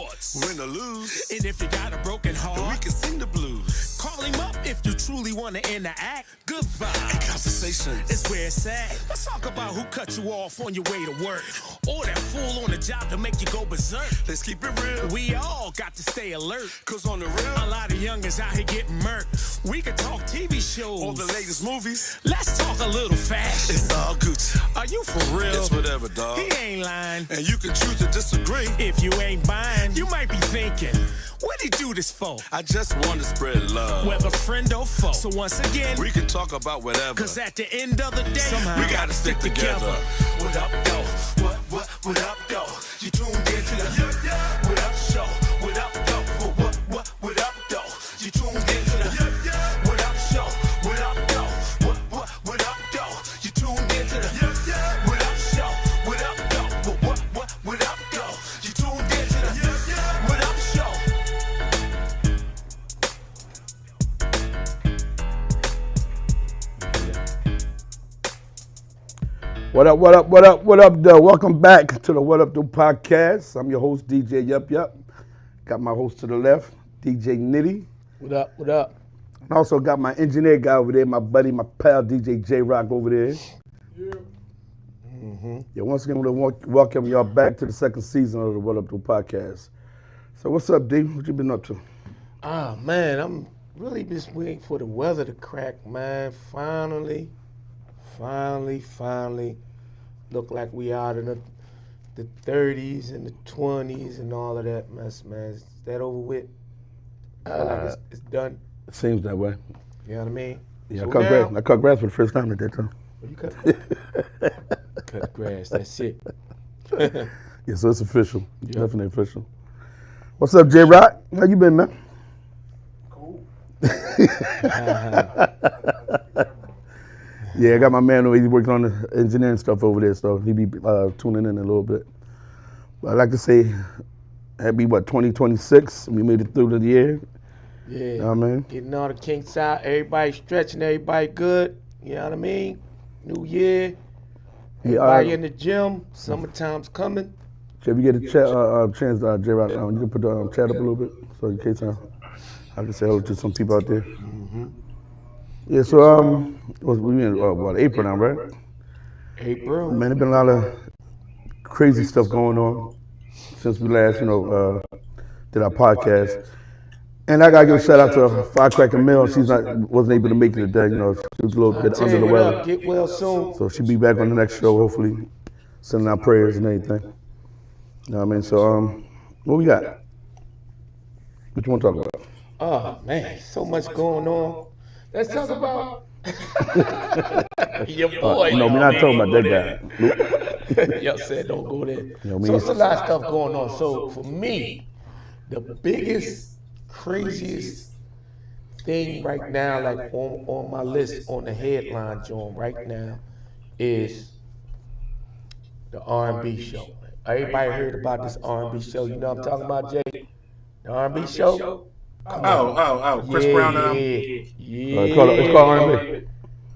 sports. Win or lose. And if you got a broken heart, then we can sing the blues. Call him up if you truly want to interact. Good vibes. And conversations. It's where it's at. Let's talk about who cut you off on your way to work. Or that fool on the job to make you go berserk. Let's keep it real. We all got to stay alert. Cause on the real, a lot of youngins out here getting murked. We could talk TV shows. or the latest movies. Let's talk a little fashion. It's all Gucci. Are you for real? It's whatever, dog. He ain't lying. And you can choose to disagree. If you ain't buying, you might be thinking, what'd he do this for? I just want to spread love. Whether friend or foe. So once again, we can talk about whatever. Cause at the end of the day, somehow we gotta stick together. What up, though? What up, though? You tuned into the What Up Show. What up, though? What up, though? You tuned into the What Up Show. What up, though? What up, though? You tuned into the What Up Show. What up, though? What up, though? You tuned into the What Up Show. What up, though? Welcome back to the What Up, Though podcast. I'm your host, DJ Yup Yup. Got my host to the left, DJ Nitty. What up? I also got my engineer guy over there, my buddy, my pal, DJ J-Rock over there. Yeah. Yeah, once again, I want to welcome y'all back to the second season of the What Up, Though podcast. So what's up, D? What you been up to? Man, I'm really just waiting for the weather to crack, man. Finally. Look like we out in the 30s and the 20s and all of that mess, man. Is that over with? I feel like it's done. It seems that way. You know what I mean? Yeah, So I cut grass for the first time today, too. You cut grass, that's it. Yeah, so it's official. Yep. Definitely official. What's up, J-Rock? How you been, man? Cool. Yeah, I got my man over. He's working on the engineering stuff over there, so he be tuning in a little bit. But I'd like to say, happy 2026. We made it through the year. Yeah. You know what I mean? Getting all the kinks out, everybody stretching, everybody good. You know what I mean? New year. Everybody in the gym. Summertime's coming. If you get a chance, J-Rock, you can put the chat up a little bit, so in case I can say hello to some people out there. Mm-hmm. Yeah, so we in April now, right? April. Man, there's been a lot of crazy stuff going on since we last, did our podcast. And I gotta give a shout out to Firecracker Mill. She wasn't able to make it today. She was a little bit under the weather. Get well soon. So she'll be back on the next show, hopefully, sending out prayers and everything. You know what I mean? So, what we got? What you want to talk about? Oh man, so much going on. Let's talk about your boy. No, we're not talking about that guy. Y'all said don't go there. So it's a lot of stuff going on. So for me, the biggest, craziest thing right now, like on my list, on the headline, John, right now, is the R&B show. Everybody heard about this R&B show. You know what I'm talking about, Jay? The R&B show? Chris Brown and Yeah. It's called R&B.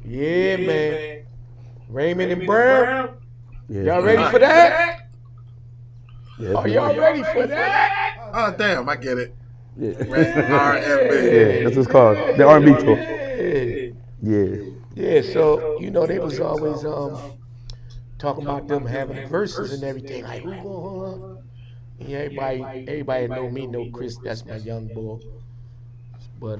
Yeah, man. Raymond and Brown. Yeah. Y'all ready for that? Yeah, Are y'all ready for that? Oh, damn, I get it. Yeah. R&B. Yeah, that's what it's called. The R&B tour. Yeah. Yeah, so, they was always talking about them having verses and everything. Like, who going? Yeah, everybody know me, know Chris. That's my young boy. But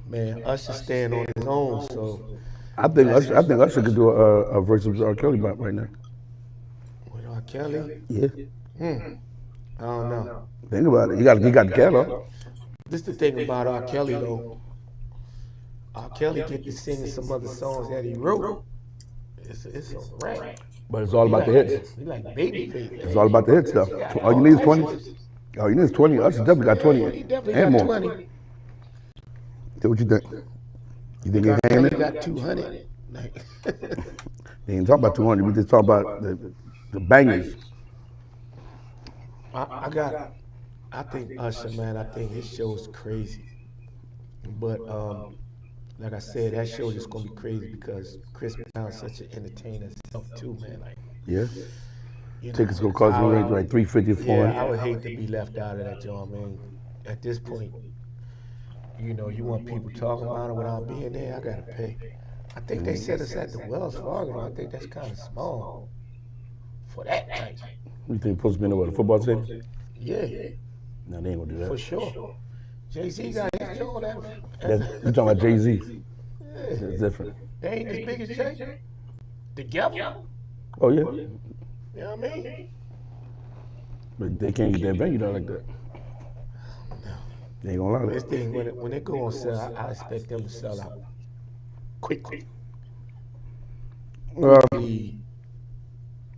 man, Usher stand on his own. So I think Usher could do a verse of R. Kelly right now. With R. Kelly? Yeah. I don't know. Think about it. He got the catalog. This the thing about R. Kelly though. R. Kelly get to singing some other songs that he wrote. It's a rap. But it's all about the hits. He like Babyface. It's all about the hits stuff. All you need is 20. All you need is 20. Usher definitely got 20. He definitely and got more. 20. So what you think? You think he's hanging He in? got 200. Like, They ain't talking about 200. We just talk about the bangers. I think Usher, man, I think his show is crazy. But like I said, that show is gonna be crazy because Chris Brown's such an entertainer himself too, man. Like, Yeah. You know, Tickets gonna cost you like $350, $400. yeah, I would hate to be left out of that, John, man. At this point, you know, you want people talking about it without being there, I gotta pay. I think they said it's at the Wells Fargo. I think that's kind of small for that night. You think supposed to be in the football stadium? Yeah, No, they ain't gonna do that. for sure. Jay-Z got his joint at You talking about Jay-Z? It's different. they ain't as big as Jay. Together. Oh yeah, You know what I mean? but they can't get that venue though like that. They ain't gonna allow This that. thing, when they go on sale, I expect them to sell out quickly.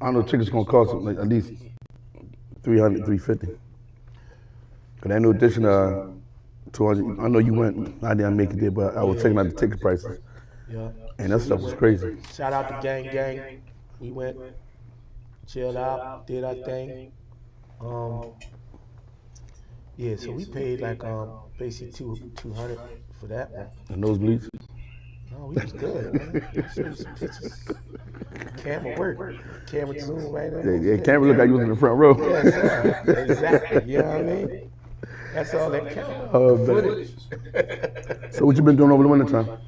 I know tickets gonna cost like at least $300, $350. Cause that new edition, 200. I know you went. I didn't make it there, but I was checking out the ticket prices, Yeah. and that stuff was crazy. Shout out to Gang Gang. We went, chilled out, did our thing. Yeah, so we paid like basically 200 for that one. And nosebleeds. No, we was good, man. Show you some pictures. Camera work. Camera zoom right there. They can't look like you was in the front row. Yes, sir. Exactly. You know what I mean? That's all that counts. Oh, man. Footage. So what you been doing over the winter time?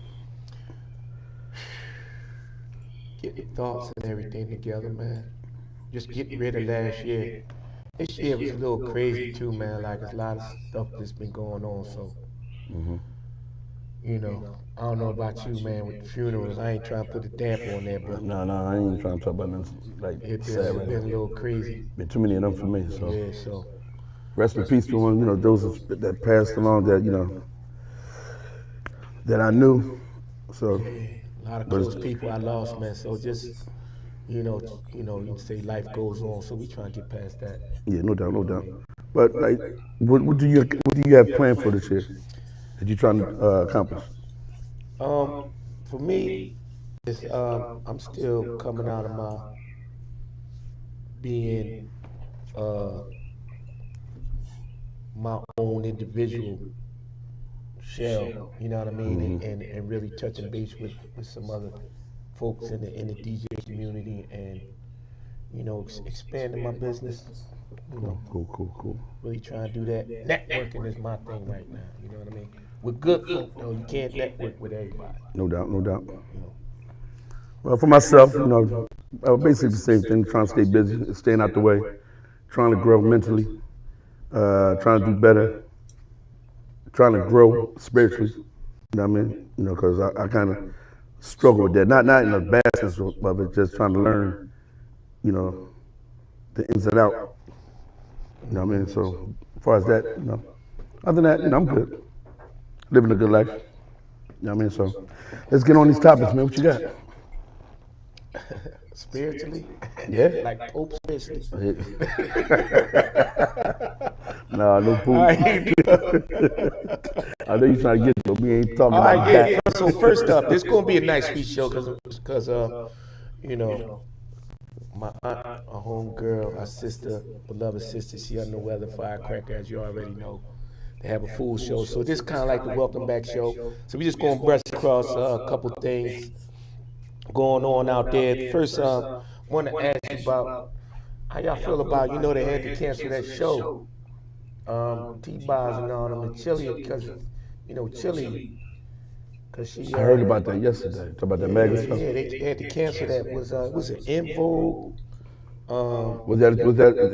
Get your thoughts and everything together, man. Just get rid of last year. This year was a little crazy too, man. Like there's a lot of stuff that's been going on. So, you know, I don't know about you, man. With funerals, I ain't trying to put a damper on that, but No, I ain't trying to talk about nothing like it's sad right been a now. little crazy. Been too many of them for me. So Yeah, so rest in peace to them. You know, those that passed along that that I knew. So a lot of close people I lost, man. So just, you know, you say life goes on. So we trying to get past that. yeah, no doubt. But like, what do you have planned for this year? That you trying to accomplish? For me, it's I'm still coming out of my being my own individual shell, you know what I mean, and really touching base with some other folks in the DJ community, and you know, expanding my business. You know, Cool. really trying to do that. Networking is my thing right now. You know what I mean? With good folk, though, you can't network with everybody. No doubt. You know. Well, for myself, basically the same thing. Trying to stay busy, staying out the way, trying to grow mentally, trying to do better, trying to grow spiritually. You know what I mean? You know, because I kind of struggle with that. Not in a bad sense of it, just trying to learn, you know, the ins and out. You know what I mean? So as far as that, other than that, I'm good. Living a good life. You know what I mean? So let's get on these topics, man. What you got? Spiritually? Yeah? Like Pope spiritually. Nah, no poop. I know you're trying to get it, but we ain't talking All about right, that. yeah. So first up, this gonna be a nice sweet show because you know, my aunt, a home girl, our sister, beloved sister, she under the weather, firecracker, as you already know. They have a full show, so this is kind of like the welcome back show. So we just gonna brush across a couple things going on out there. First, want to ask you about how y'all feel about, they had to cancel that show, T-Boz and all them in Chile, because Chile, because she. I heard about that yesterday. Talk about that MAGA stuff. Yeah, they had to cancel that. Was it In Vogue? Was that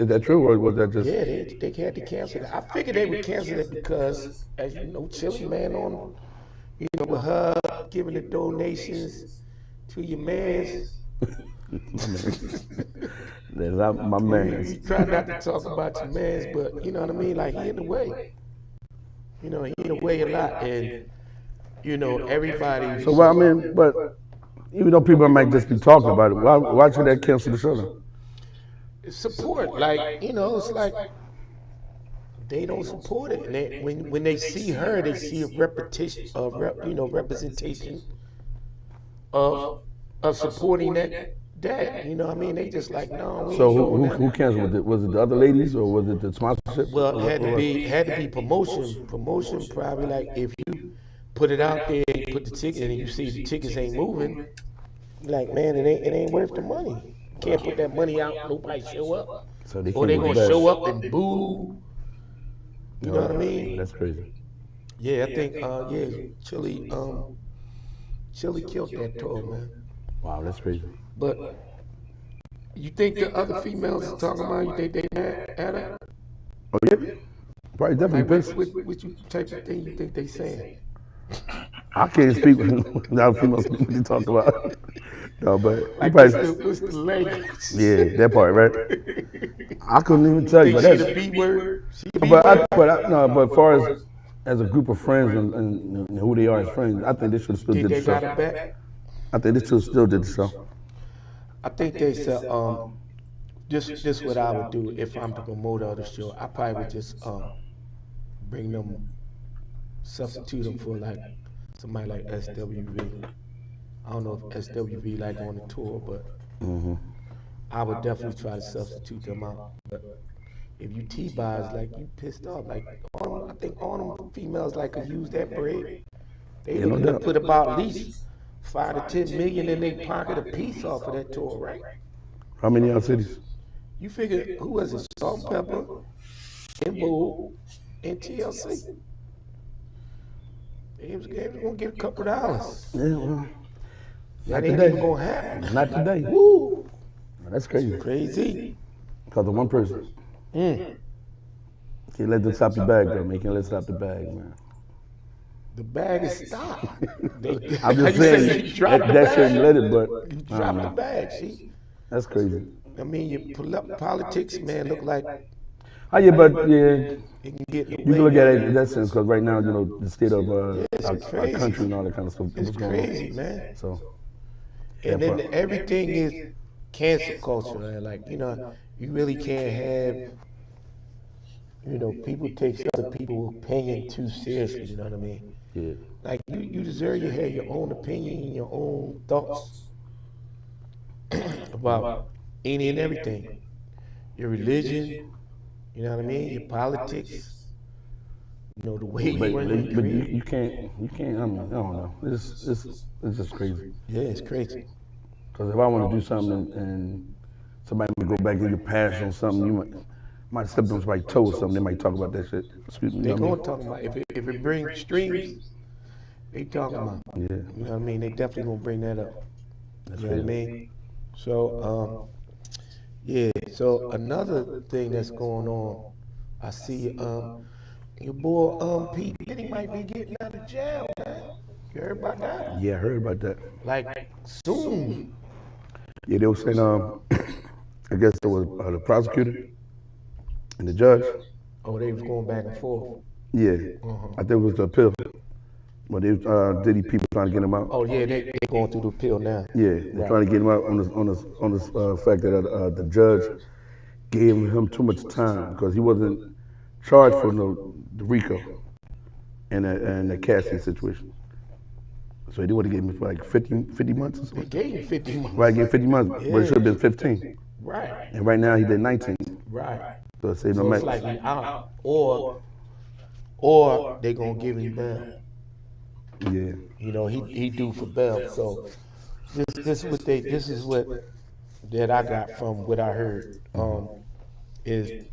is that true or was that just? Yeah, they had to cancel it. I figured they would cancel it because, as you know, Chili man on, with her giving the donations to your mans. That's not my man. You try not to talk about your mans, but you know what I mean? Like, he in the way. He in the way a lot, and everybody. So but even though people might just be talking about it, why should they cancel the show then? Support, like, it's like they don't support it. And they, when they see her, they see a representation of supporting that. You know what I mean? They just like, no. So who canceled it? Was it the other ladies or was it the sponsorship? Well, it had to be promotion. Promotion probably, like, if you put it out there, you put the ticket, and you see the tickets ain't moving, like, man, it ain't worth the money. can't put that money out, nobody show up. So they Or they can't gonna go back. show up and boo. You know what I mean? That's crazy. Yeah, I think Chili killed that tour, man. Wow, that's crazy. But you think the other females is talking about, you think they mad at her? Oh yeah, probably definitely pissed. Which type of thing you think they saying? I can't speak without females what they talk about. No, but you Like probably, what's the language? yeah, that part, right? I couldn't even tell you, but Think she that's. the B word? She the B But word? as far as a group of friends and who they are as friends, I think they should have still Think did they the got show. it back? I think they should have still did the show. I think they said, this what I would do if I'm the promoter of the show. I probably would just bring them, substitute them for like somebody like SWV. I don't know if SWV like on the tour, but I would definitely try to substitute them out. But if you T-Boz, like you pissed off, like I think all them females like to use that bread. They no looking to doubt. put about at least 5 to 10 million in their pocket a piece off of that tour, right? How many other cities? You figure who was it? Salt and Pepper, En Vogue, and TLC. They was gonna get a couple $. Yeah, well, That ain't even gonna happen. not today. Woo! That's crazy. Crazy. Because of one person. Can't let them stop the bag, though, man. Can't let them stop the bag, man. The bag is stopped. I'm just You saying say you dropped the that bag. shouldn't let it, but You I don't dropped the know. bag, see? That's crazy. I mean, your politics, man, look like Oh yeah, but yeah, it can get you can look at it in that sense because right now, you know, the state of it's our crazy. country and all that kind of stuff. It's what's going on. crazy, man. So And that then part. everything is cancel culture, man. Like, you know, you really can't have, you know, people take other people's opinion too seriously, you know what I mean? Yeah. Like, you deserve to have your own opinion and your own thoughts about any and everything. Your religion, you know what I mean? Your politics, you know, the way you But, run but, your but career. you can't. I mean, I don't know. It's just crazy. Yeah, it's crazy. Because if I want to do something and somebody might go back to your past on something, you might step on somebody's toe or something. They might talk about that shit. Excuse me. They you know gonna what I talk about if it brings streams, they talking about. mean? Yeah. You know what I mean? They definitely gonna bring that up. That's You know what I crazy. mean? So yeah. So another thing that's going on, I see your boy P Diddy might be getting out of jail, man. You heard about that? Yeah, I heard about that. Like soon. Yeah, they were saying, I guess it was the prosecutor and the judge. Oh, they was going back and forth. Yeah, I think it was the appeal. But they Diddy people trying to get him out. Oh yeah, they going through the appeal now. Yeah, they're trying to get him out on the fact that the judge gave him too much time because he wasn't charged for the RICO and the Cassie situation. So they would have given him for like 50 months or They something. gave him 50 months. Right, gave 50 months, but it should have been 15. Right. And right now he did 19. Right. So it saved So him it's like he out, or they gonna give him bail. Yeah. You know, he due for bail. So this is what that I got from what I heard. Is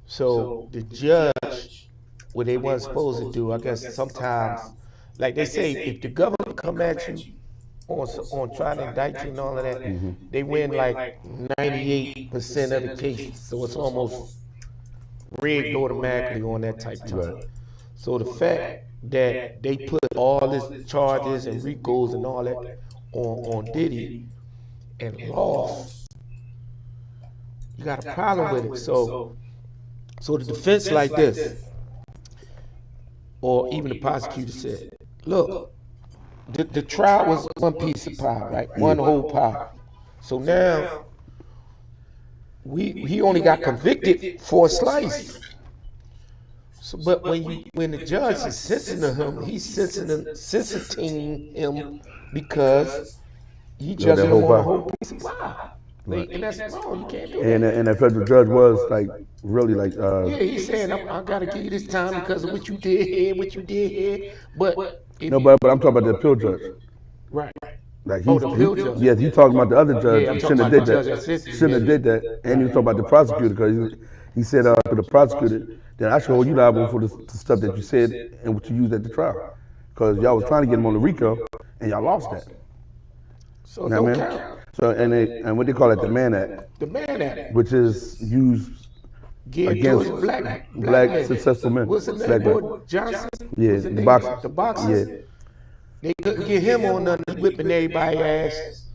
so the judge, what they weren't supposed to do, I guess sometimes, like they say, if the government come at you on trying to indict you and all of that, they win like 98% of the cases. So it's almost rigged automatically on that type time. Right. So the fact that they put all this charges and RICOs and all that on Diddy and lost, you got a problem with it. So the defense like this, or even the prosecutor said, look, the trial was one piece of pie, right? One whole pie. So now he only got convicted for a slice. So, but when the judge is sentencing him, he's sentencing him because he judging him on a whole piece of pie. Like, and that's wrong. You can't do that. And the federal judge was like really like Yeah, he's saying I gotta give you this time because of what you did here, But if no, but I'm talking about the appeal judge. right, Like Oh, the appeal judge. yes, he talking about the other judge. Yeah, I'm He talking shouldn't have about did the that. judge at 60, Shouldn't have yeah. did that. And he was talking about the prosecutor because he said to the prosecutor, then I should hold you liable for the stuff that you said and what you used at the trial. Because y'all was trying to get him on the RICO and y'all lost that. So You know don't what I mean? count. So and what they call it, the Mann Act, The Man Act. which is used Geared against towards black men. successful men. What's his Black name? men. Boy, Johnson? Yeah, What's his the name? boxer. The boxers. Yeah. They couldn't get him on nothing. He whipping everybody's ass.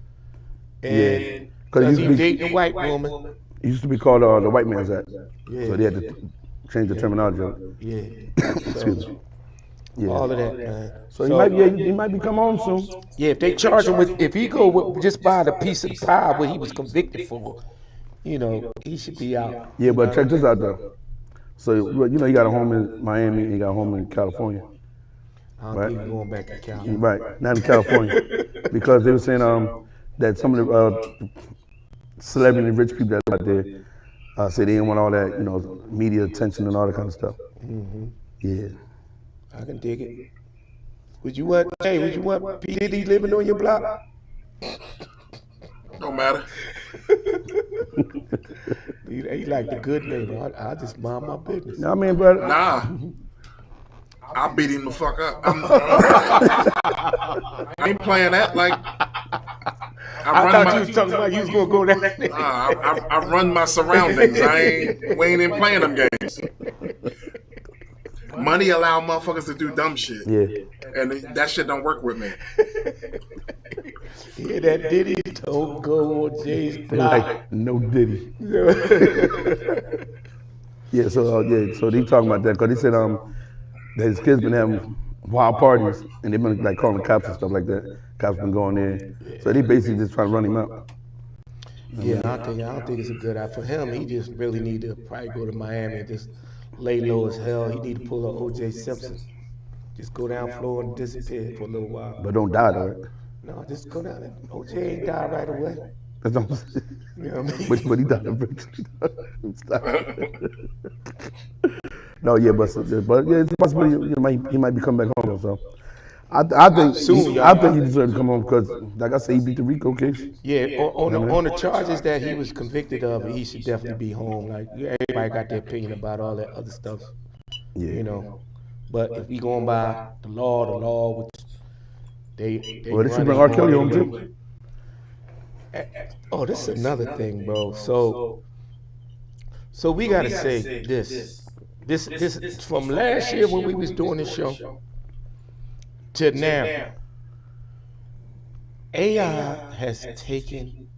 Yeah. And 'Cause because he he used to be- dating a white woman. It used to be called the White Man's Act. Yeah. So they had to change the terminology of it. Yeah. Excuse So, me. Yeah. all of that, man. So he might be come home soon. Yeah, if they charge him with, if he go with just by the piece of pie what he was convicted for, you know, he should be out. Yeah, but check this out though. So you know he got a home in Miami and he got a home in California. I don't Right. think he's going back to California. Right, not in California. Because they were saying that some of the celebrity rich people that live out there say they didn't want all that, you know, media attention and all that kind of stuff. Yeah. I can dig it. Would you want P. Diddy living on your block? Don't matter. He like the good neighbor. I just mind my business. I mean, but Nah. I'll beat him the fuck up. I ain't playing that like. I thought you was talking about you was gonna go down there. I run my surroundings. We ain't even playing them games. Money allow motherfuckers to do dumb shit. yeah. And that shit don't work with me. Yeah, that Diddy don't go on Jay's They block. like no Diddy. Yeah, so they talking about that because they said that his kids been having wild parties and they've been like calling the cops and stuff like that. Cops been going there, so they basically just trying to run him out. Yeah, I don't think it's a good idea for him. He just really need to probably go to Miami and just lay low as hell. He need to pull a O.J. Simpson. Just go down Florida and disappear for a little while. But don't die though. Right? No, just go down there. O.J. ain't die right away. That's what I'm saying. You know what I mean? But he died eventually. No, yeah, but yeah, it's a possibility he might be coming back home. So I think he deserves to come home because, like I said, he beat the RICO case. Yeah, on the charges that he was convicted of, he should definitely be home. Like everybody got their opinion about all that other stuff, Yeah, you know. But if we going by the law, which they Well, they should run bring it R. Kelly on home anyway. too. Oh, this is another thing, bro. So we gotta say this from last year when we was doing this show to now. AI has taken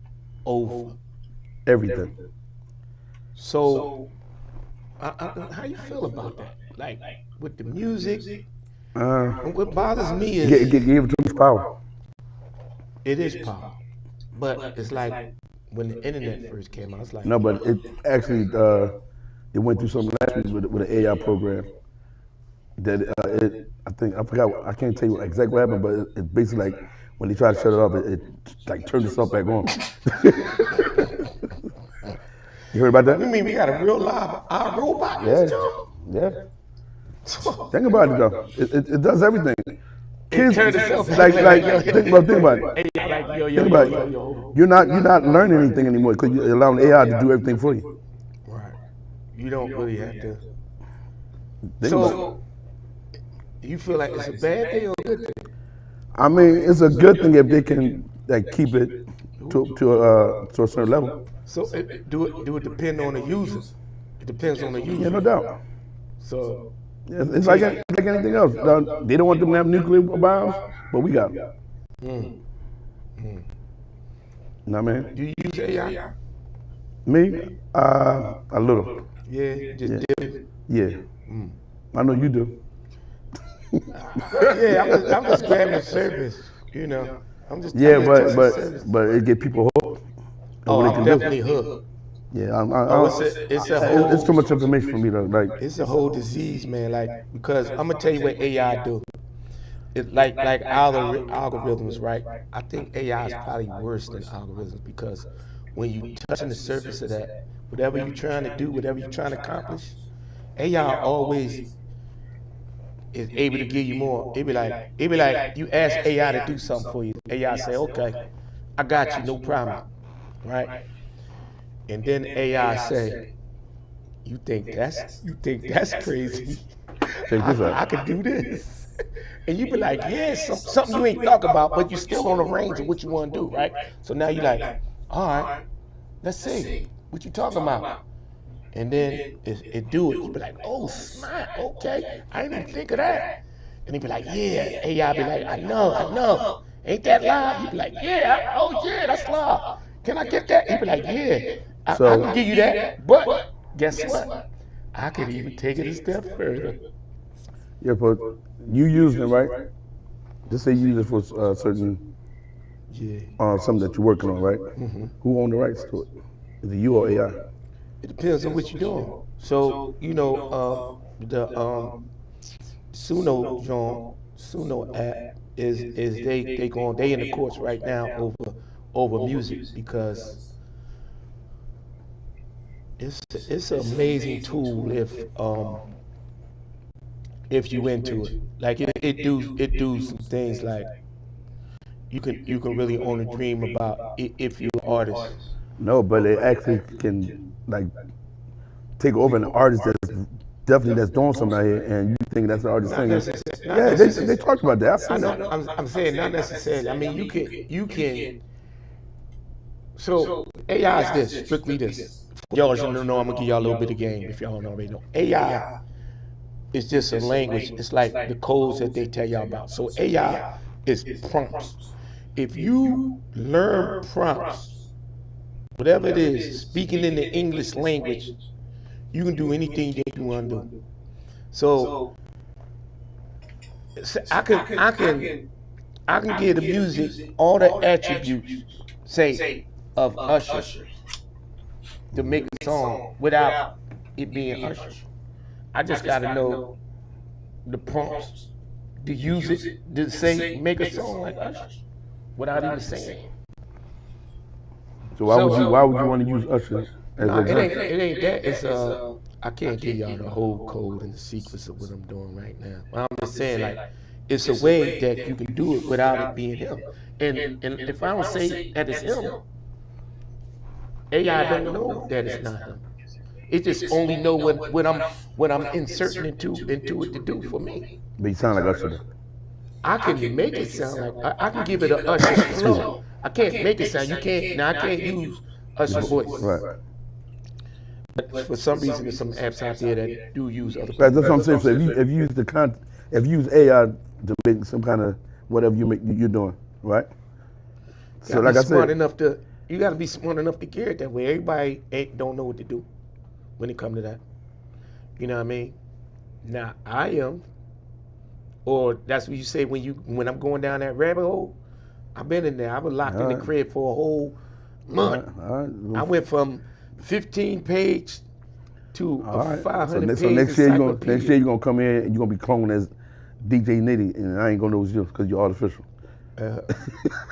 over. Everything. So, how you feel about that? Like with the music, and what bothers me is Give him too much power. it is power, but it's like when the internet first came out, it's like No, but it actually it went through something last week with an AI program. That I forgot. I can't tell you exactly what happened, but it's basically like when they tried to shut it off, it like turned itself back on. You heard about that? You mean we got a real live robot? Yeah. Think about it though. It does everything. Kids, turned itself like back. think about it. Like, yo, Think about it. You're not learning anything anymore because you're allowing AI to do everything for you. Right. You don't really have to. Think about it. So, you feel like it's a bad thing or a good thing? I mean, it's a good thing if they can like keep it to a certain level. So, do it depend on the user? It depends on the user. Yeah, no doubt. So, Yeah, it's like anything else. They don't want them to have nuclear bombs, but we got them. Know what I mean? do you use AI? Me? A little. Yeah, just dip it. Yeah. I know you do. Yeah, I'm just grabbing the service, you know. I'm just Yeah, I'm just testing service. but it get people hooked. on Oh, what they I'm can do. definitely hooked. Yeah, It's it's too much information for me to like. It's a whole disease, man. Like, because I'm gonna tell you what AI do. It like algorithms, right? I think AI is probably worse than algorithms because when you touching the surface of that, whatever you're trying to do, whatever you're trying to accomplish, AI always is able to give you more. It be like you ask AI to do something for you. AI say, okay, I got you, no problem, right? And then AI say, you think that's crazy? Check this I out. could do this. And you be like, yeah, something you ain't talk about, but you're still on the range of what you want to do, right? So now you're like, all right, let's see, what you talking about? And then it do it. You be like, oh, snap, okay, I didn't even think of that. And he be like, yeah, AI be like, I know, ain't that live? You be like, yeah, oh yeah, that's live. Can I get that? He be like, yeah, I can give you that, but guess what? I could even take it a step further. Yeah, but you using it, right? Just say you use it for certain Yeah. something that you're working on, right? Who own the rights to it? Is it you or AI? It depends on what you're doing. So, the Suno app is they in the courts right now over music because it's an amazing tool if you into it. Like it do some things like you can really own a dream about if you're an artist. No, but it actually can like take over an artist that's doing something out here, and you think that's the artist singing. Yeah, they talked about that. I know. I'm saying not necessarily. I mean, you can. So AI is this, strictly this. Y'all don't know. I'm gonna give y'all a little bit of game if y'all don't already know. AI is just a language. It's like the codes that they tell y'all about. So AI is prompts. If you learn prompts, whatever it is, speaking in the English language, you can do anything that you want to do. So I can give the music all the attributes, say, of Usher to make a song without it being Usher. I just gotta know the prompts to use it to say make a song like Usher without even saying it. So why would you want to use Usher as an example? It ain't that. It's I can't give y'all the whole code and the secrets of what I'm doing right now. But I'm just saying, like, it's a way that you can do it without it being him. And if I don't say that it's him, AI don't know that it's not him. It just only know what I'm inserting into it to do for me. But you sound like Usher. Though. I can make it sound like I can give it a Usher flow. I can't make it sound. You can't. Now I can't use Usher's voice. Right. But for some reason, there's some apps out there that do use other. That's what I'm saying. So if you use AI to make some kind of whatever you're doing, right? So like I said, you got to be smart enough to gear it that way. Everybody don't know what to do when it comes to that. You know what I mean? Now I am, or that's what you say when I'm going down that rabbit hole. I've been in there. I was locked in the crib for a whole month. All right. I went from 15-page to a 500-page So next year you're gonna come in and you're gonna be cloned as DJ Nitty, and I ain't gonna know it's you because you're artificial.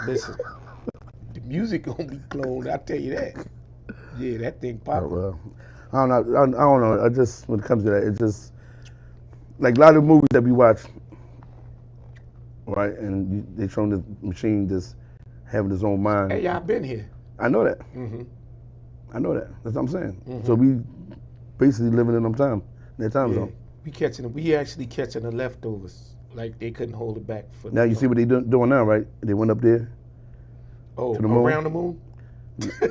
Listen, the music gonna be cloned. I tell you that. Yeah, that thing popping. Well, I don't know. I just when it comes to that, it's just like a lot of movies that we watch, right? And they showing this machine just having its own mind. Hey, y'all been here. I know that. I know that. That's what I'm saying. So we basically living in that time zone. We actually catching the leftovers. Like they couldn't hold it back for. Now you see what they doing now, right? They went up there. Oh, to the moon. Around the moon?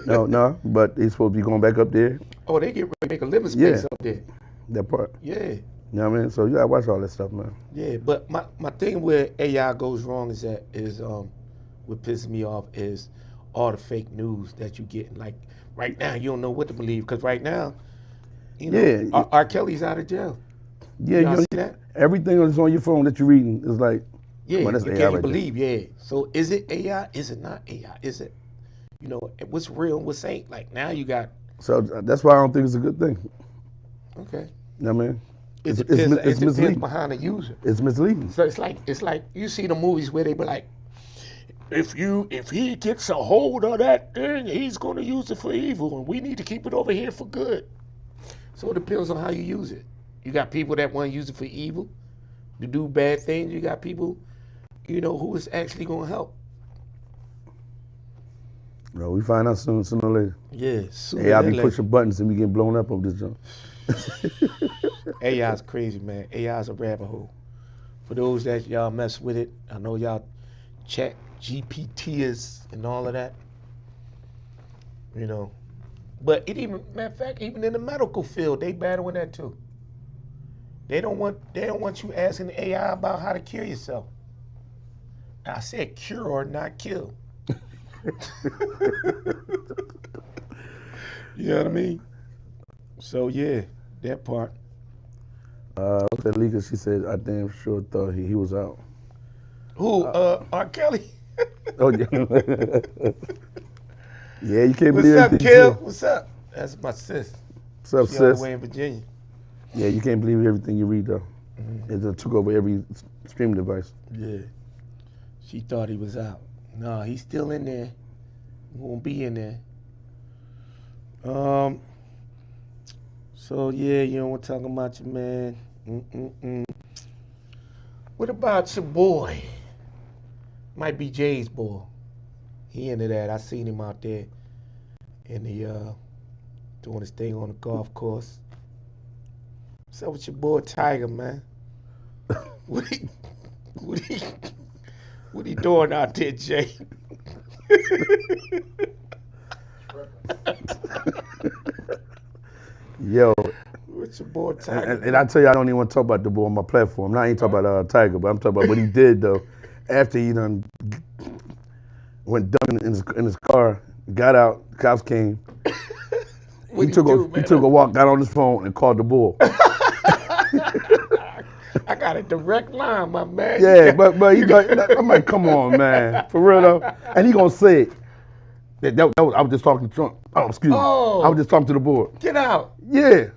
No, but they supposed to be going back up there. Oh, they get ready to make a living space up there. That part. Yeah. You know what I mean? So you gotta watch all that stuff, man. Yeah, but my thing where AI goes wrong is what pisses me off is all the fake news that you get. Like right now, you don't know what to believe because right now, R. Kelly's out of jail. Yeah, y'all see that? Everything that's on your phone that you're reading is like, that's you AI can't believe. There. Yeah. So is it AI? Is it not AI? Is it? What's real and what's ain't? Like now you got. So that's why I don't think it's a good thing. Okay. You know what I mean? It's misleading behind the user. It's misleading. So it's like you see the movies where they be like, if he gets a hold of that thing, he's gonna use it for evil, and we need to keep it over here for good. So it depends on how you use it. You got people that want to use it for evil, to do bad things. You got people, who is actually gonna help. No, we find out sooner or later. Yeah, sooner AI than be later. pushing buttons and we get blown up over this jump. AI's crazy, man. AI's a rabbit hole. For those that y'all mess with it, I know y'all chat GPTs and all of that. But it even, matter of fact, even in the medical field, they battling that too. They don't want you asking the AI about how to cure yourself. I said cure, not kill. You know what I mean? So yeah, that part. What's that Lika? She said, I damn sure thought he was out. Who? R. Kelly. Oh, yeah. Yeah, you can't What's believe up, everything. Kill? What's up? That's my sis. What's up, She all the sis? way in Virginia. Yeah, you can't believe everything you read, though. It just took over every streaming device. Yeah. She thought he was out. No, he's still in there. He won't be in there. So yeah, we're talking about you, man. What about your boy? Might be Jay's boy. He into that. I seen him out there in the doing his thing on the golf course. What's up with your boy Tiger, man? What he doing out there, Jay? Yo, What's your boy Tiger? and I tell you, I don't even want to talk about the boy on my platform. Now I ain't talking about Tiger, but I'm talking about what he did, though. After he done went dumb in his car, got out, cops came. He took a walk, got on his phone, and called the bull. I got a direct line, my man. Yeah, but I'm like, come on, man, for real though. And he gonna say it. I was just talking to Trump. Oh, excuse me. Oh. I was just talking to the board. Get out. Yeah,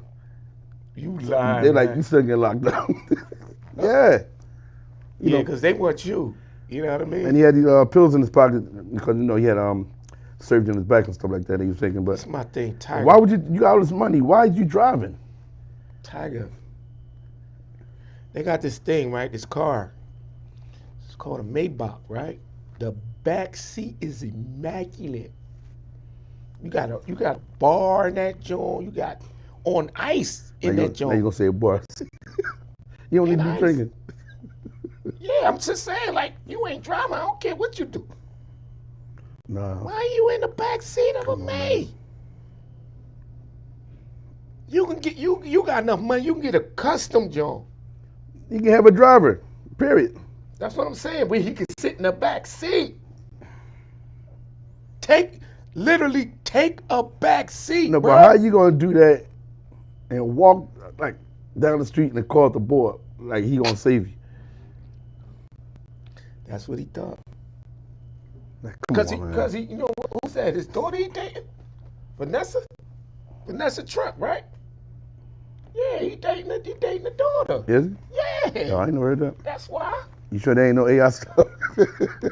You lying. they're like, man. you still get locked down. Yeah, Yeah, because they want you. You know what I mean? and he had these pills in his pocket because he had surgery in his back and stuff like that. He was taking, but That's my thing, Tiger. why would you got all this money? Why is you driving? Tiger. They got this thing, right? This car. It's called a Maybach, right? The back seat is immaculate. You got a bar in that joint. You got on ice in Now that you joint. gonna say a bar? You don't need to be Nice. drinking. Yeah, I'm just saying, like, you ain't driving. I don't care what you do. No. Why are you in the back seat of a May? You can get you got enough money. You can get a custom joint. You can have a driver. Period. That's what I'm saying. Where he can sit in the back seat. Literally take a back seat. No, bro. but how you gonna do that and walk like down the street and call the board like he gonna save you? That's what he thought. Like, come on, man. Because he, who's that? His daughter he dating? Vanessa Trump, right? Yeah, he dating the daughter. Is he? Yeah. Oh, I ain't never heard that. That's why. You sure there ain't no AI stuff?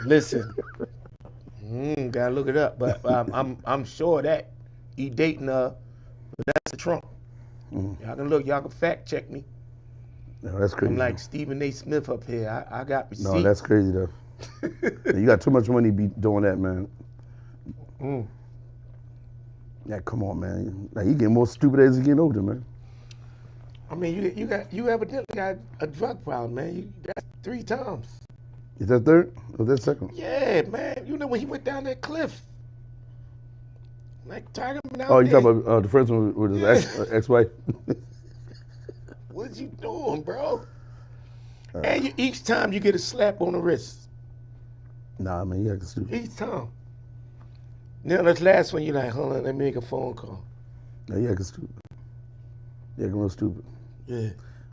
Listen, gotta look it up, but I'm sure that he dating Vanessa Trump. Y'all can look, y'all can fact check me. No, that's crazy. I'm like Stephen A. Smith up here. I got receipts. No, that's crazy though. You got too much money to be doing that, man. Yeah, come on, man. Like, you getting more stupid as you get older, man. I mean, you evidently got a drug problem, man. That's 3 times. Is that third or that second? Yeah, man. You know when he went down that cliff, like Tiger been out Oh, you there. talking about the first one with his ex-wife? What you doing, bro? And each time you get a slap on the wrist. Nah, man, you acting stupid. Each time. Now this last one, you're like, hold on, let me make a phone call. No, you acting stupid. You acting real stupid. Yeah.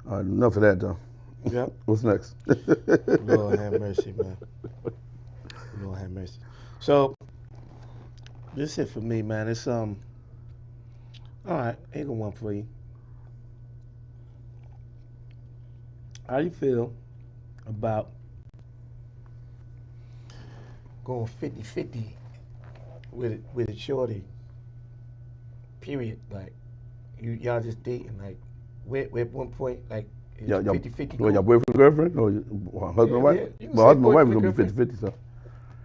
All right, enough of that, though. Yep. What's next? Lord have mercy, man. Lord have mercy. So, this it for me, man. It's all right. Ain't got one for you. How you feel about going 50-50 with a shorty? Period. Like, y'all just dating. Like, at one point, like, It's Your 50-50 your cool. boyfriend, girlfriend, or husband, Yeah, wife? yeah. You can Well, say husband, and wife is boyfriend, gonna be 50-50. So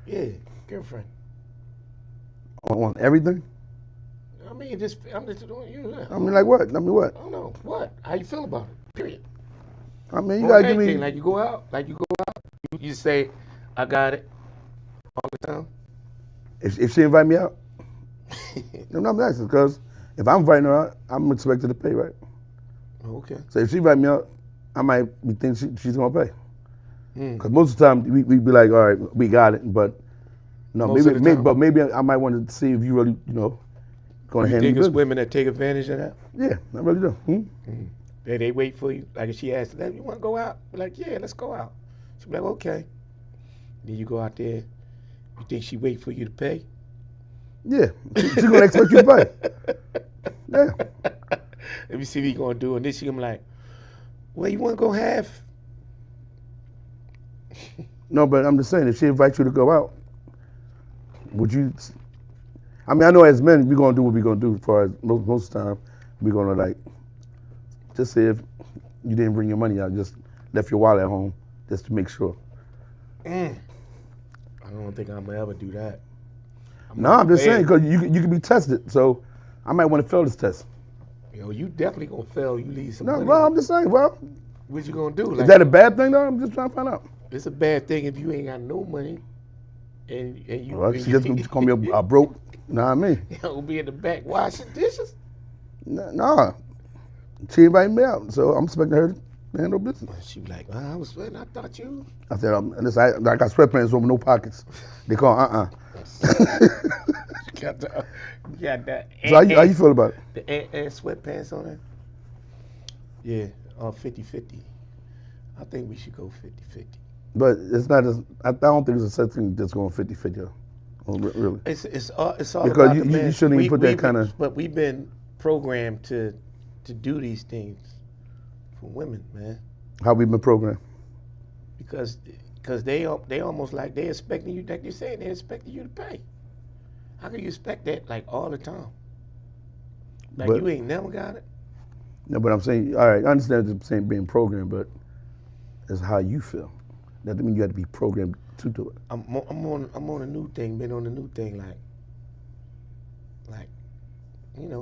Yeah, girlfriend. on everything. I mean, I'm just doing you. I mean, like what? I mean, what? I don't know. What? How you feel about it? Period. I mean, you On gotta give anything, me. like you go out, you say, I got it all the time. If she invite me out, no, I'm asking because if I'm inviting her out, I'm expected to pay, right? Okay. So if she invite me out, I might be thinking she's gonna pay. Mm. Because most of the time we be like, all right, we got it, but no, Most of the time. but maybe I might want to see if you really, gonna You handle think the it's business. women that take advantage of that? Yeah, I really do. They wait for you. Like if she asks, you want to go out? Be like, yeah, let's go out. She'll be like, okay. Then you go out there. You think she wait for you to pay? Yeah, she's gonna expect you to pay. Yeah, Let me see what you gonna do. And then she gonna be like, well, you want to go half? no, but I'm just saying, if she invites you to go out, would you? I mean, I know as men, we're gonna do what we're gonna do. As far as most of the time, we're gonna like just say if you didn't bring your money out, just left your wallet at home, just to make sure. I don't think I'm gonna ever do that. No, I'm just saying because you can be tested, so I might want to fail this test. Yo, you definitely gonna fail. You leave some No, money. well, I'm just saying. Well, What you gonna do? is Like, that a bad thing though? I'm just trying to find out. it's a bad thing if you ain't got no money, and you. Well, she just gonna call me a broke. You know what I mean? You'll be in the back washing dishes. No, she invited me out, so I'm expecting her to handle business. She be like, I was sweating. I thought you. I said, listen, I got sweatpants over, no pockets. They call Got that. So how you feel about it? The and sweatpants on there? Yeah, 50-50. I think we should go 50-50. But it's not as, I don't think there's a such thing that's going 50-50. Really. It's all Because about you the man. shouldn't even put that kind of. But we've been programmed to do these things for women, man. How we been programmed. Because they almost like they expecting you, like you said, they expecting you to pay. How can you expect that like all the time? Like But- you ain't never got it. No, but I'm saying, all right, I understand the same being programmed, but it's how you feel. That doesn't mean you have to be programmed to do it. I'm on a new thing, been on a new thing, like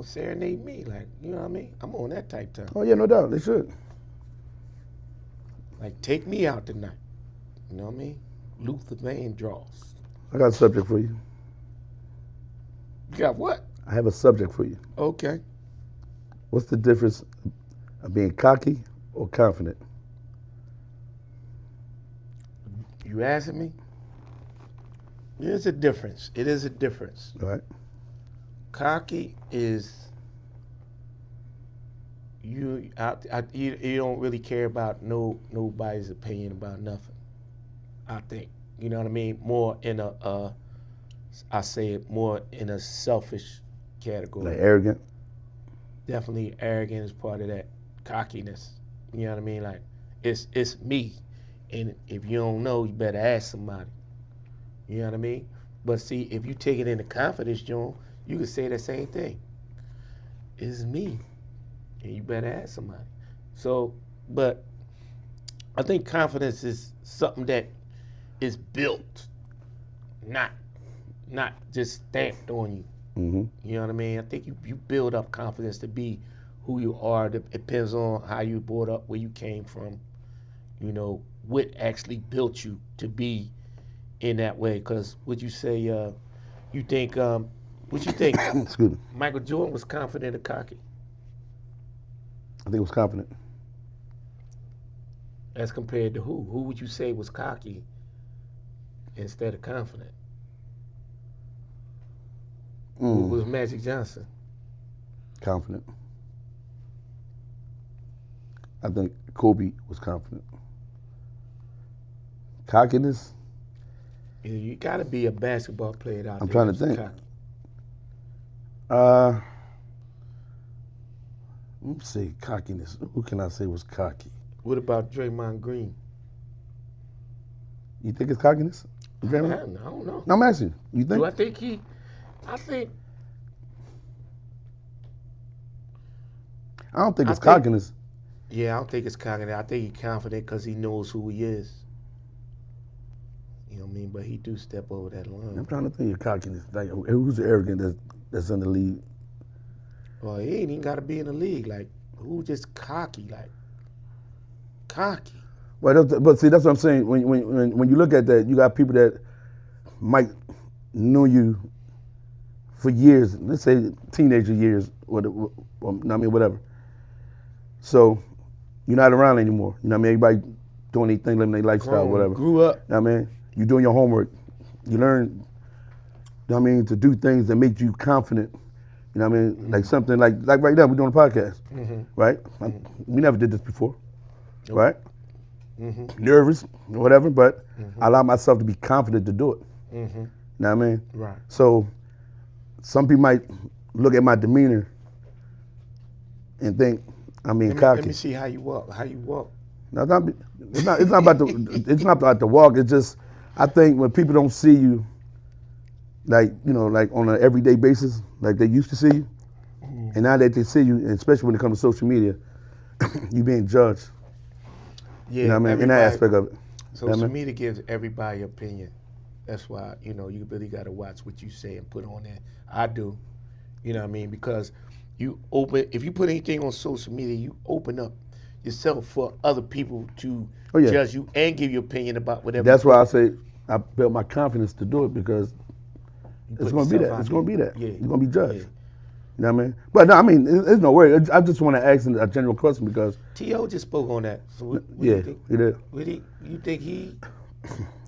serenade me, like you know what I mean. I'm on that type time. Oh yeah, no doubt, they should. Like take me out tonight. You know what I mean? Luther Vandross. I got a subject for you. You got what? I have a subject for you. Okay. What's the difference of being cocky or confident? You asking me? There's a difference. It is a difference. All right. Cocky is you don't really care about nobody's opinion about nothing. I think. You know what I mean? More in I say it more in a selfish category. Like arrogant. Definitely arrogant is part of that cockiness. You know what I mean? Like it's me. And if you don't know, you better ask somebody. You know what I mean? But see, if you take it into confidence, John, you can say the same thing. It's me. And you better ask somebody. So, but I think confidence is something that is built, not just stamped on you. Mm-hmm. You know what I mean? I think you build up confidence to be who you are. It depends on how you brought up, where you came from, you know, what actually built you to be in that way. Because would you say, what you think Excuse me. Michael Jordan was confident or cocky? I think it was confident. As compared to who? Who would you say was cocky instead of confident? Who was Magic Johnson? Confident. I think Kobe was confident. Cockiness. You got to be a basketball player out I'm there. trying to who's think. cocky. Let me see, cockiness. Who can I say was cocky? What about Draymond Green? You think it's cockiness? I Draymond? don't know. No, I'm asking you. You think? Do I think he? I think I don't think it's I think- cockiness. Yeah, I don't think it's cocky. I think he's confident because he knows who he is. You know what I mean? But he do step over that line. I'm trying to think of cockiness. Like, who's arrogant that's in the league? Well, he ain't even got to be in the league. Like, who just cocky? Like, cocky. Well, but see, that's what I'm saying. When you look at that, you got people that might know you for years. Let's say teenager years, or I mean, whatever. So you're not around anymore. You know what I mean? Everybody doing their thing, living their lifestyle, whatever. Grew up. You know what I mean? You're doing your homework. You learn, you know what I mean, to do things that make you confident. You know what I mean? Mm-hmm. Like something like right now, we're doing a podcast, right? We never did this before, right? Nervous, whatever, but I allow myself to be confident to do it. You know what I mean? Right. So some people might look at my demeanor and think I'm being cocky. Let me see how you walk. How you walk. No, it's not about the walk. It's just, I think when people don't see you, like, you know, like on an everyday basis, like they used to see you, and now that they see you, and especially when it comes to social media, you being judged. Yeah, You know what I mean? In that aspect of it. Social You know what I mean? media gives everybody opinion. That's why, you know, you really got to watch what you say and put on there. I do. You know what I mean? Because if you put anything on social media, you open up yourself for other people to yeah. judge you and give your opinion about whatever. That's why I say I built my confidence to do it, because it's put going to be yourself that. It's out going to be there. that. Yeah. You're going to be judged. Yeah. You know what I mean? But no, I mean, there's no worry. I just want to ask a general question because, T.O. just spoke on that. So what yeah, you think? he did.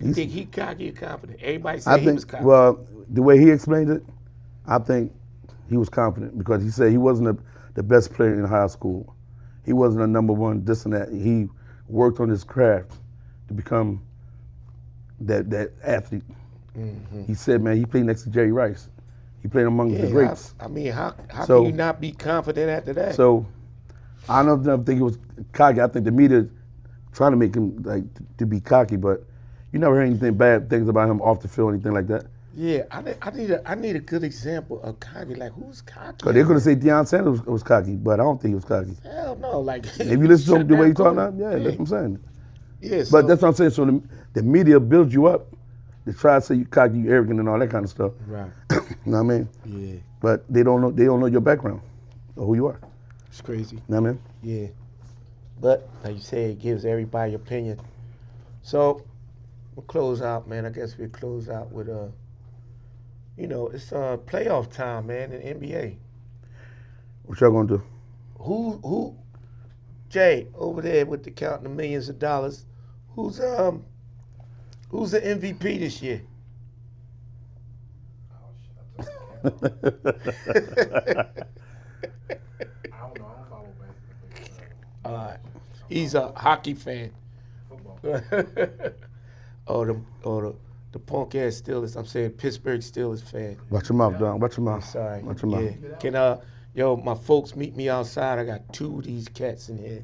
You think he cocky or confident? Everybody I said he was think, cocky. well, the way he explained it, I think he was confident because he said he wasn't the best player in high school. He wasn't a number one, this and that. He worked on his craft to become that athlete. He said, man, he played next to Jerry Rice. He played among the greats. I mean, how So- can you not be confident after that? So I don't think he was cocky. I think the media trying to make him like to be cocky, but you never heard anything bad things about him off the field, anything like that. yeah, I need a good example of cocky. Like, who's cocky? Because they're gonna say Deion Sanders was cocky, but I don't think he was cocky. Hell no. Like, If you listen to him the way he talking talking now, yeah, that's what I'm saying. Yeah, But that's what I'm saying. So the media builds you up to try to say you cocky, you arrogant, and all that kind of stuff. right. You know what I mean? Yeah, But they don't know your background or who you are. it's crazy. You know what I mean? Yeah, but like you say, it gives everybody opinion. So we'll close out, man. I guess we'll close out with you know, it's playoff time, man, in NBA. What y'all gonna do? Who, Jay over there with the counting the millions of dollars? Who's the MVP this year? I don't know. I don't follow basketball. He's a hockey fan. Football. the punk ass Steelers. I'm saying Pittsburgh Steelers fan. Watch your mouth, Don. Watch your mouth. Sorry. Watch your mouth. Yeah. Can my folks meet me outside? I got 2 of these cats in here.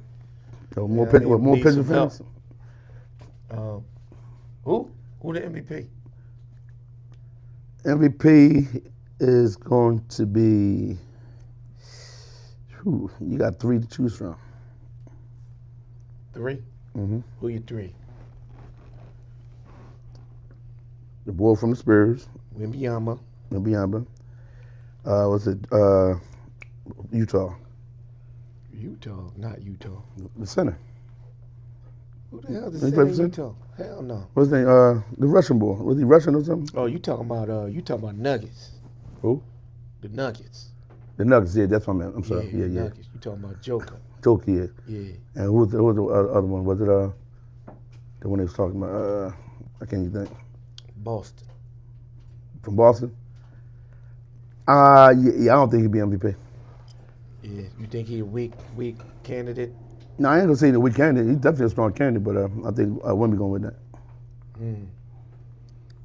So more Yeah, pitch, I mean, more need pitcher some help. fans. Who the MVP? MVP is going to be. You got 3 to choose from. 3? Mm-hmm. Who you 3? The boy from the Spurs, Wembanyama. Biamba. What's it? Utah, Utah, not Utah. the center. Who the hell is He that play in for Utah? Hell no. What's his name? The Russian boy. Was he Russian or something? Oh, you talking about Nuggets? Who? The Nuggets. The Nuggets. Yeah, that's what I meant. I'm sorry. the Yeah. Nuggets. You talking about Joker? Joker. Yeah. Yeah. And who was the other one? Was it the one they was talking about? I can't even think. Boston. From Boston. Yeah, I don't think he'd be MVP. Yeah. You think he a weak candidate? No, I ain't gonna say the weak candidate. He's definitely a strong candidate, but I think Wemby going with that.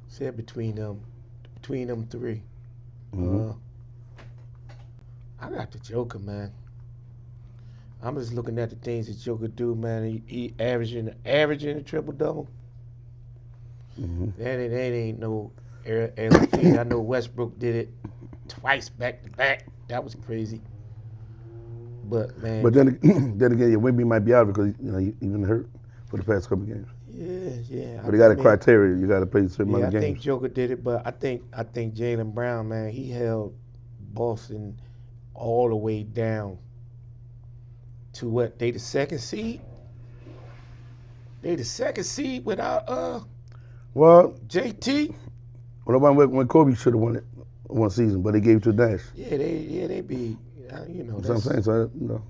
Said between them 3. I got the Joker, man. I'm just looking at the things that Joker do, man. He averaging a triple double. That ain't no feat. I know Westbrook did it twice back to back. That was crazy. But man, But then then again, Wemby might be out because he's been hurt for the past couple games. yeah. But they got a criteria. You got to play a certain Yeah, amount I of think games. Joker did it, but I think Jaylen Brown, man, he held Boston all the way down to what? They the second seed. They the second seed without Well, JT. when Kobe should have won it one season, but they gave it to Nash. Yeah, they be. You know what I'm That's, saying? So, you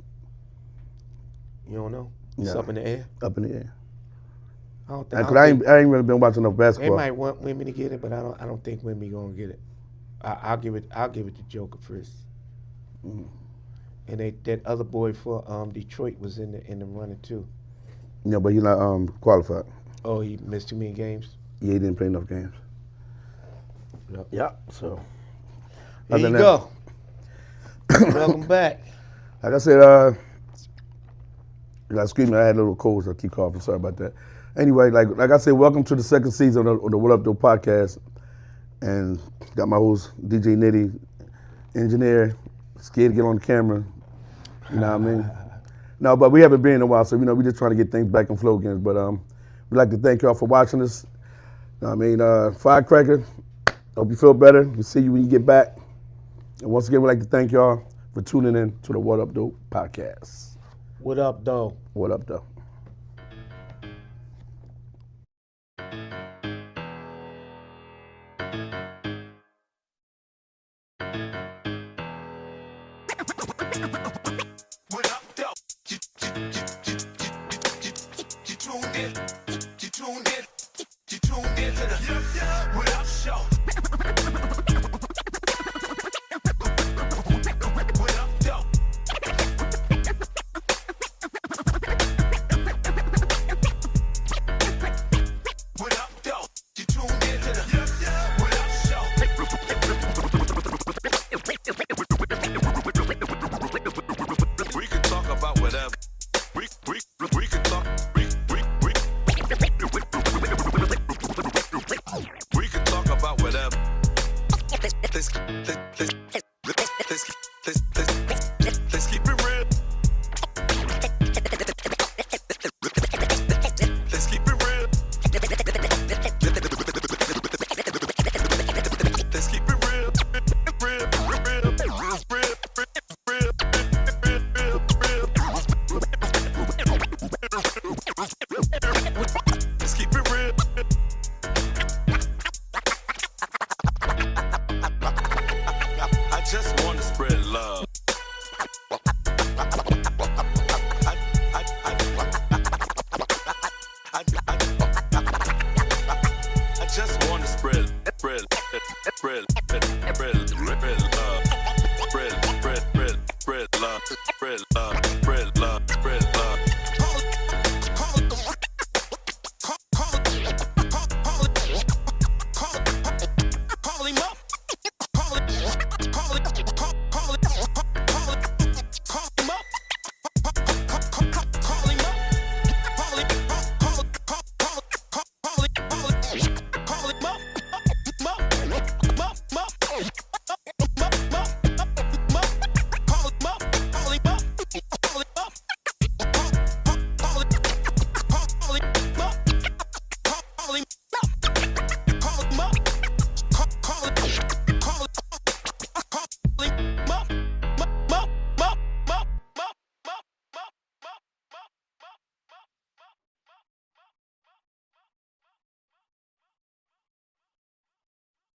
don't know. Yeah. It's up in the air. up in the air. I don't think. Because I ain't really been watching enough They basketball. might want Wemby to get it, but I don't think Wemby gonna get it. I'll give it to Joker first. Mm. And that other boy for Detroit was in the running too. Yeah, but he's not qualified. Oh, he missed too many games. Yeah, he didn't play enough games. Yep. Yeah, so. Here Other you than go. Welcome back. Like I said, excuse me, I had a little cold, so I keep coughing. Sorry about that. Anyway, like I said, welcome to the second season of the What Up Though podcast. And got my host, DJ Nitty, engineer, scared to get on the camera. You know what I mean? No, but we haven't been in a while, so we just trying to get things back in flow again. But we'd like to thank y'all for watching us. You know what I mean? Firecracker, hope you feel better. We'll see you when you get back. And once again, we'd like to thank y'all for tuning in to the What Up Though podcast. What up, though? What up, though? What up, though? You tuned in. You tuned in. You tuned in to the What Up Show. What up, though? What up, though? You tuned in to the What Up Show. We can talk about whatever. We can talk. We can talk about whatever. Let's keep it real. Let's keep it real. Let's keep it real. Let's keep it real. I just want to spread love. I just want to spread love. Spread love.